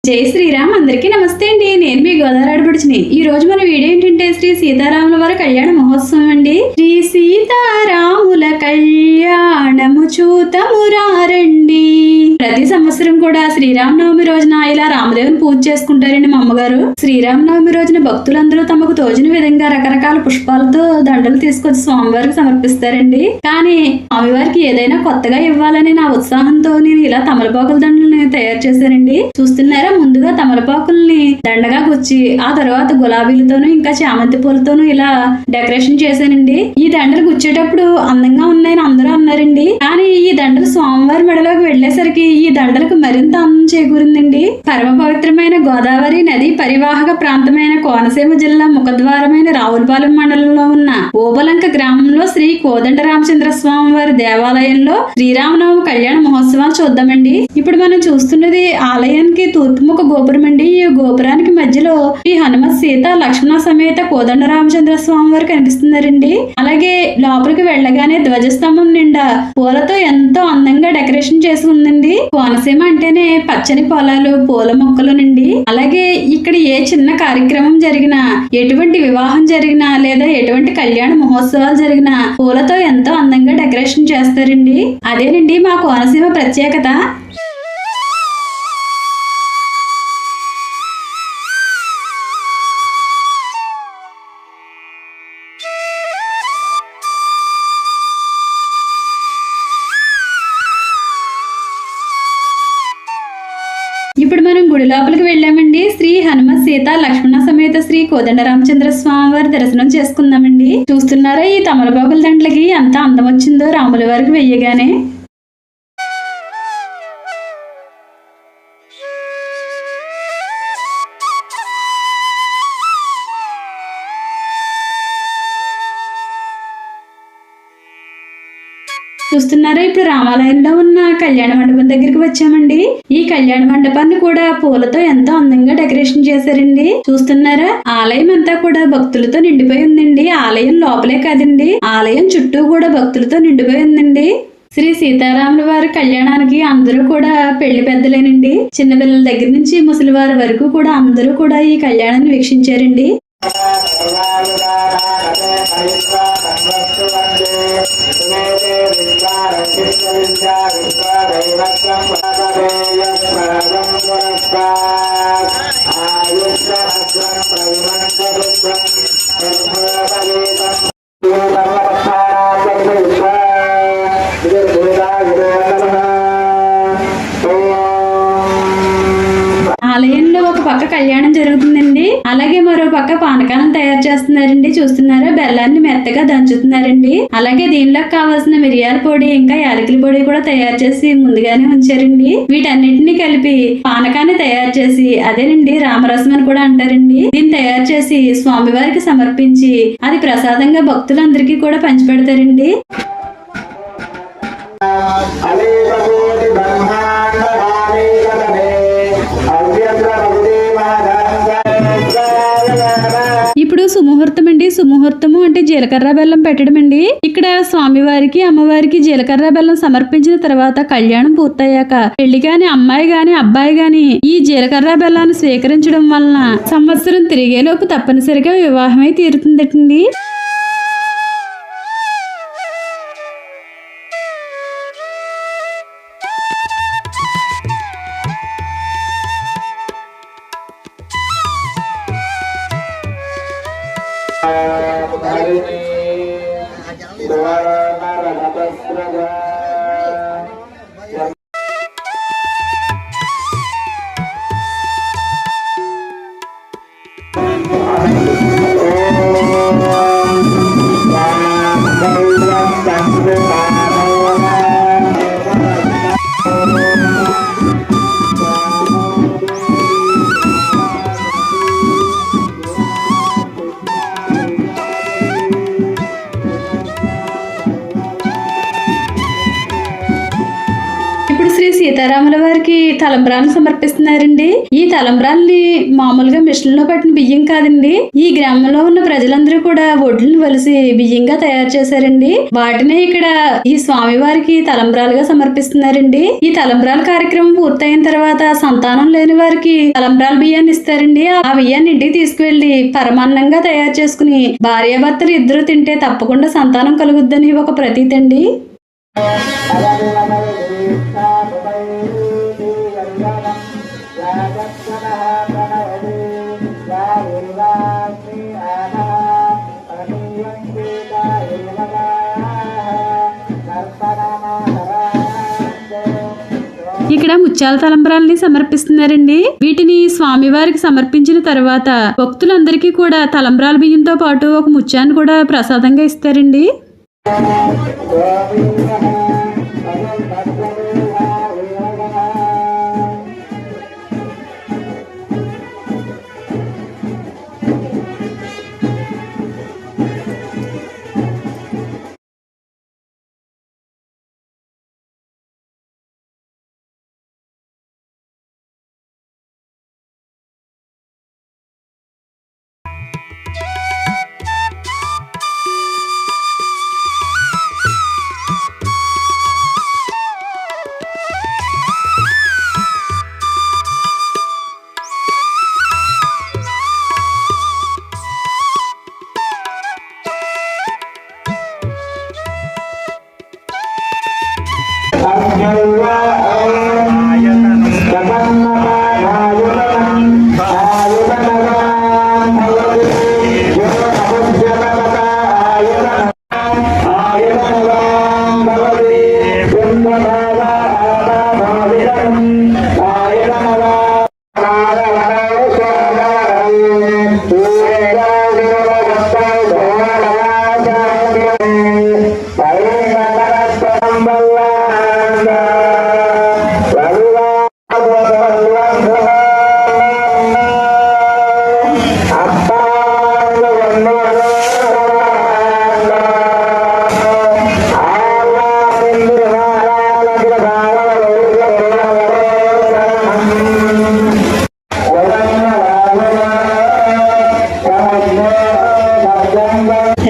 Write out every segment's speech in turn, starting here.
జై శ్రీరామ్. అందరికీ నమస్తే అండి. నేను మీ గోదావరి ఆడపడుచుని. ఈ రోజు మన వీడియో ఏంటంటే శ్రీ సీతారాముల వారి కళ్యాణ మహోత్సవం అండి. శ్రీ సీతారాముల కళ్యాణము చూతమురారండి. ప్రతి సంవత్సరం కూడా శ్రీరామనవమి రోజున ఇలా రామదేవుని పూజ చేసుకుంటారండి మా అమ్మగారు. శ్రీరామనవమి రోజున భక్తులందరూ తమకు తోచిన విధంగా రకరకాల పుష్పాలతో దండలు తీసుకొచ్చి స్వామివారికి సమర్పిస్తారండి. కానీ స్వామివారికి ఏదైనా కొత్తగా ఇవ్వాలని నా ఉత్సాహంతో నేను ఇలా తమలపాకుల దండలను తయారు చేశానండి. చూస్తున్నారా, ముందుగా తమలపాకుల్ని దండగా గుచ్చి ఆ తర్వాత గులాబీలతోనూ ఇంకా చామంతి పూలతోనూ ఇలా డెకరేషన్ చేశానండి. ఈ దండలు గుచ్చేటప్పుడు అందంగా ఉన్నాయని అందరూ అన్నారండి. కానీ ఈ దండలు స్వామివారి మెడలోకి వెళ్లేసరికి ఈ దండలకు మరింత అందం చేకూరిందండి. పరమ పవిత్రమైన గోదావరి నది పరివాహక ప్రాంతమైన కోనసీమ జిల్లా ముఖద్వారమైన రావులపాలెం మండలంలో ఉన్న ఓబలంక గ్రామంలో శ్రీ కోదండ రామచంద్ర స్వామి వారి దేవాలయంలో శ్రీరామనవమి కళ్యాణ మహోత్సవాలు చూద్దామండి. ఇప్పుడు మనం చూస్తున్నది ఆలయానికి తూర్పుముఖ గోపురం అండి. ఈ గోపురానికి మధ్యలో ఈ హనుమత్ సీత లక్ష్మణ సమేత కోదండ రామచంద్ర స్వామి వారు కనిపిస్తున్నారండి. అలాగే లోపలికి వెళ్ళగానే ధ్వజస్తంభం నిండా పూలతో ఎంతో అందంగా డెకరేషన్ చేసి ఉందండి. కోనసీమ అంటేనే పచ్చని పొలాలు, పూల మొక్కలు నుండి అలాగే ఇక్కడ ఏ చిన్న కార్యక్రమం జరిగినా, ఎటువంటి వివాహం జరిగినా లేదా ఎటువంటి కళ్యాణ మహోత్సవాలు జరిగినా పూలతో ఎంతో అందంగా డెకరేషన్ చేస్తారండి. అదేనండి మా కోనసీమ ప్రత్యేకత. ఇప్పుడు మనం గుడి లోపలికి వెళ్ళామండి. శ్రీ హనుమత్ సీత లక్ష్మణ సమేత శ్రీ కోదండ రామచంద్ర స్వామి వారి దర్శనం చేసుకుందామండి. చూస్తున్నారా, ఈ తమలపాకుల దండలకి ఎంత అందం వచ్చిందో రాముల వారికి వెయ్యగానే. చూస్తున్నారా, ఇప్పుడు రామాలయంలో ఉన్న కళ్యాణ మండపం దగ్గరికి వచ్చామండి. ఈ కళ్యాణ మండపాన్ని కూడా పూలతో ఎంతో అందంగా డెకరేషన్ చేశారండి. చూస్తున్నారా, ఆలయం అంతా కూడా భక్తులతో నిండిపోయి ఉందండి. ఆలయం లోపలే కాదండి, ఆలయం చుట్టూ కూడా భక్తులతో నిండిపోయి ఉందండి. శ్రీ సీతారాముల వారి కళ్యాణానికి అందరూ కూడా పెళ్లి పెద్దలేనండి. చిన్నపిల్లల దగ్గర నుంచి ముసలివారి వరకు కూడా అందరూ కూడా ఈ కళ్యాణాన్ని వీక్షించారండి. ఆలయంలో ఒక పక్క కళ్యాణం జరుగుతుందండి. అలాగే మరో పక్క పానకాలను తయారు చేస్తున్నారండి. చూస్తున్నారా, బెల్లాన్ని మెత్తగా దంచుతున్నారండి. అలాగే దీనిలోకి కావాల్సిన మిరియాల పొడి ఇంకా యాలకుల పొడి కూడా తయారు చేసి ముందుగానే ఉంచారండి. వీటన్నిటిని కలిపి పానకాన్ని తయారు చేసి, అదేనండి రామరసం అని కూడా అంటారండి, దీన్ని తయారు చేసి స్వామివారికి సమర్పించి అది ప్రసాదంగా భక్తులందరికీ కూడా పంచిపెడతారండి. ఇప్పుడు సుముహూర్తం అండి. సుముహూర్తము అంటే జీలకర్ర బెల్లం పెట్టడం అండి. ఇక్కడ స్వామివారికి అమ్మవారికి జీలకర్ర బెల్లం సమర్పించిన తర్వాత కళ్యాణం పూర్తయ్యాక పెళ్లి గాని అమ్మాయి గాని అబ్బాయి గాని ఈ జీలకర్ర బెల్లాన్ని స్వీకరించడం వలన సంవత్సరం తిరిగేలోపు తప్పనిసరిగా వివాహమై తీరుతుందటండి. సీతారాముల వారికి వారికి తలంబ్రాలను సమర్పిస్తున్నారండి. ఈ తలంబ్రాల్ని మామూలుగా మిషన్ లో పట్టిన బియ్యం కాదండి. ఈ గ్రామంలో ఉన్న ప్రజలందరూ కూడా ఒడ్లను వలిసి బియ్యంగా తయారు చేశారండి. వాటినే ఇక్కడ ఈ స్వామి వారికి తలంబ్రాలుగా సమర్పిస్తున్నారండి. ఈ తలంబ్రాల కార్యక్రమం పూర్తయిన తర్వాత సంతానం లేని వారికి తలంబ్రాల బియ్యాన్ని ఇస్తారండి. ఆ బియ్యాన్ని ఇంటికి తీసుకువెళ్లి పరమాన్నంగా తయారు చేసుకుని భార్యాభర్తలు ఇద్దరు తింటే తప్పకుండా సంతానం కలుగుద్దని ఒక ప్రతీతి అండి. ఇక్కడ ముత్యాల తలంబ్రాల్ని సమర్పిస్తున్నారండి. వీటిని స్వామివారికి సమర్పించిన తర్వాత భక్తులందరికీ కూడా తలంబ్రాల బియ్యంతో పాటు ఒక ముత్యాన్ని కూడా ప్రసాదంగా ఇస్తారండి.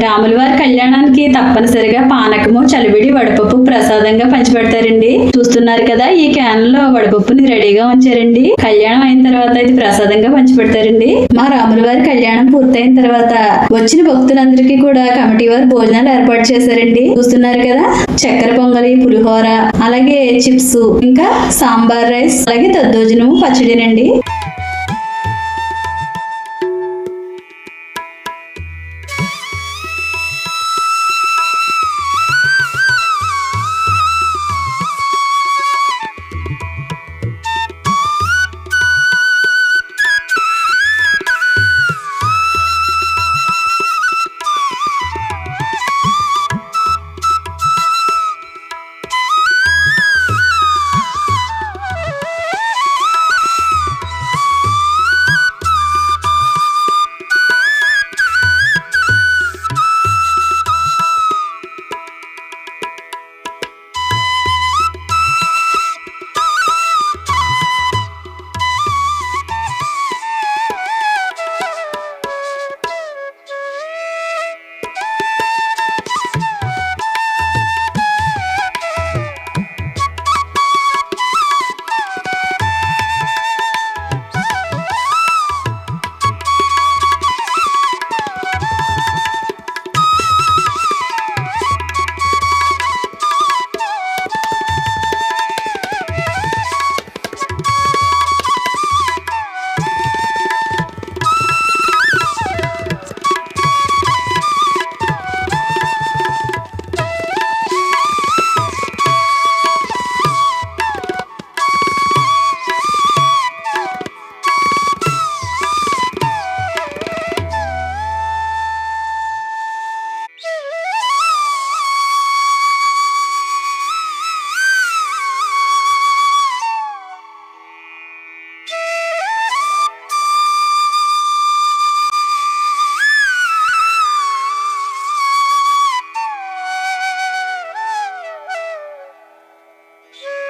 రాములవారి కళ్యాణానికి తప్పనిసరిగా పానకము, చలివిడి, వడపప్పు ప్రసాదంగా పంచిపెడతారండి. చూస్తున్నారు కదా, ఈ క్యాన్ లో వడపప్పుని రెడీగా ఉంచారండి. కళ్యాణం అయిన తర్వాత ఇది ప్రసాదంగా పంచిపెడతారండి. మా రాములవారి కళ్యాణం పూర్తయిన తర్వాత వచ్చిన భక్తులందరికీ కూడా కమిటీ వారు భోజనాలు ఏర్పాటు చేశారండి. చూస్తున్నారు కదా, చక్కెర పొంగలి, పులిహోర, అలాగే చిప్స్, ఇంకా సాంబార్ రైస్, అలాగే దద్దోజనము, పచ్చడినండి.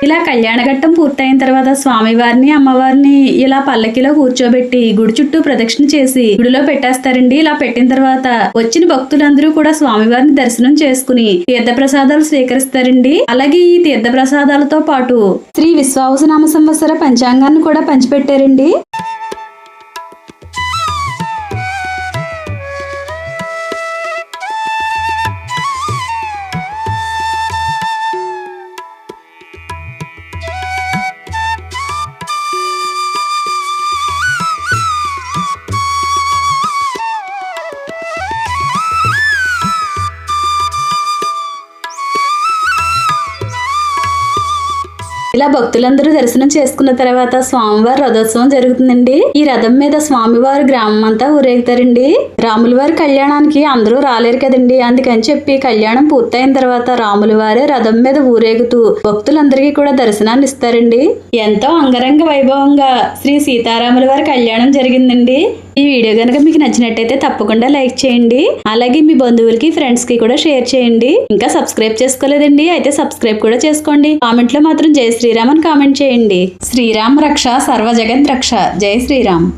ఇలా కళ్యాణ ఘట్టం పూర్తయిన తర్వాత స్వామివారిని అమ్మవారిని ఇలా పల్లకిలో కూర్చోబెట్టి గుడి చుట్టూ ప్రదక్షిణ చేసి గుడిలో పెట్టేస్తారండి. ఇలా పెట్టిన తర్వాత వచ్చిన భక్తులందరూ కూడా స్వామివారిని దర్శనం చేసుకుని తీర్థ ప్రసాదాలు స్వీకరిస్తారండి. అలాగే ఈ తీర్థ ప్రసాదాలతో పాటు శ్రీ విశ్వావసునామ సంవత్సర పంచాంగాన్ని కూడా పంచిపెట్టారండి. ఇలా భక్తులందరూ దర్శనం చేసుకున్న తర్వాత స్వామివారి రథోత్సవం జరుగుతుందండి. ఈ రథం మీద స్వామివారు గ్రామం అంతా ఊరేగుతారండి. రాముల వారి కళ్యాణానికి అందరూ రాలేరు కదండి, అందుకని చెప్పి కళ్యాణం పూర్తయిన తర్వాత రాముల వారే రథం మీద ఊరేగుతూ భక్తులందరికీ కూడా దర్శనాన్ని ఇస్తారండి. ఎంతో అంగరంగ వైభవంగా శ్రీ సీతారాముల వారి కళ్యాణం జరిగిందండి. ఈ వీడియో కనుక మీకు నచ్చినట్టయితే తప్పకుండా లైక్ చేయండి. అలాగే మీ బంధువులకి ఫ్రెండ్స్ కి కూడా షేర్ చేయండి. ఇంకా సబ్స్క్రైబ్ చేసుకోలేదండి, అయితే సబ్స్క్రైబ్ కూడా చేసుకోండి. కామెంట్ లో మాత్రం జై శ్రీరామ్ అని కామెంట్ చేయండి. శ్రీరామ్ రక్ష సర్వ జగత్ రక్ష. జై శ్రీరామ్.